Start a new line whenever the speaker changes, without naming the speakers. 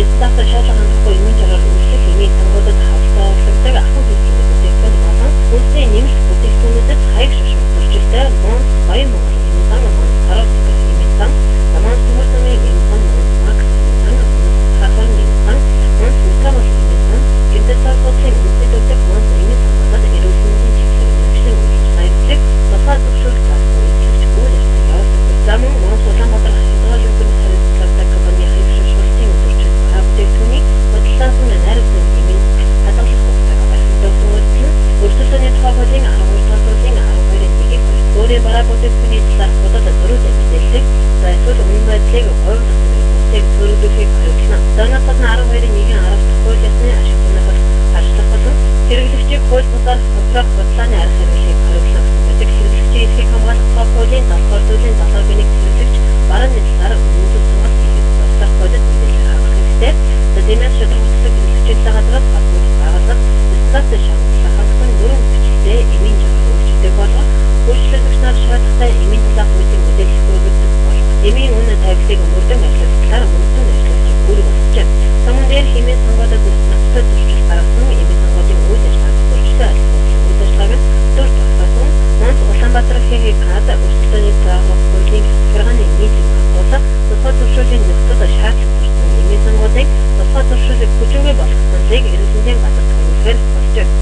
стартер шаардлага хангахгүй эмийн жаргал үйлчлэх эмийн сонгуудад хаалттай ахуй хэрэглээ бүтээгдэхүүн болон үндэсний нэмэлт бүтээгдэхүүнүүдэд хаяг шашин зөрчилтэй Монс Баян Монгол эмийн сан Монс Харууд эмийн сан Монс Төмөр замын эмийн сан Монс Макс эмийн сан Монс Хахарын эмийн сан Монс Метамол эмийн сан Гинтэсар соцлын үндэсний төвлөх Монс эмийн сангуудад эрүүл мэндийн чиглэл мэргэжлийн үйлч саяцлыг тусгай зөвшөөрөл заасан үйлчлэгч үйл ажиллагаа явуулдаг. За мөн Монс Улаанбаатар хязгаарлагдсан хариуцлагатай компани хаяг шашуултын өдөржил бүтээгдэхүүнийг бодлоосон найруулсан эмийн хадгалах хугацааг баримтуулсан үйлдэл өрсөлдөөний тухай хуулийн 12 дугаар зүйлийн 12-ын 1-ийг өөрийн бараа бүтээгдэхүүний талаар худал зөрүүтэй мэдээллийг за эсвэл үнэн байдлыг хувь бүтээг төрөлдүүлэхийг хариуцлана. Зоноос гадна 12-ын 1-ийн 10 дахь хууль ёсны ашиг сонирхол ажиллах болон хэрэглэгчийг хууль бусаар хоцрох бодлооны арга хэрэглэхийг хариуцлана гэсэн байдаг. Хэрэглэгчийн эрхийг хамгаалах тухай хуулийн 70-р зүйлийн 7-гийн 1 хэрэглэгч барааны талаар үнэлэл сонголт хийхэд бусдах хуулиуд мэдээлэл хангах хэрэгтэй. За тиймээс шударгуудсан хэрэглэгчийн газраас гадуур байгууллага стандартын шаардлага хангасан 4 хүчтэй эмийн жаргал үйлчилдэг болгох үйлчлэгч нар шаардлагатай эмийн талаарх мэдээ мэдээлэл хүргдэг болох. Эмийн үнэ тавилыг мөрдөн ажиллах талаар мөрдөн ажиллагч үүрэг болгожээ. Самун дээр хэмээн сонгуудад ноцтой зөрчил гаргасан эмийн сонгуудын үйл ажиллагааг хурцлан ажиллах үйл ажиллагааг дүр тогтоосон Монс Улаанбаатар хэхийг Канада өрсөлдөөний заахах хуулийн хязгаарны нийтлэг хадгалах тусгай зөвшөөрлийн нөхцөл шаардлага төрсэн эмийн сонгуудыг тусгай зөвшөөрлийг хүчингүй болгох саналыг эрүүл мэндийн газар төлөвлөхөөр болжээ.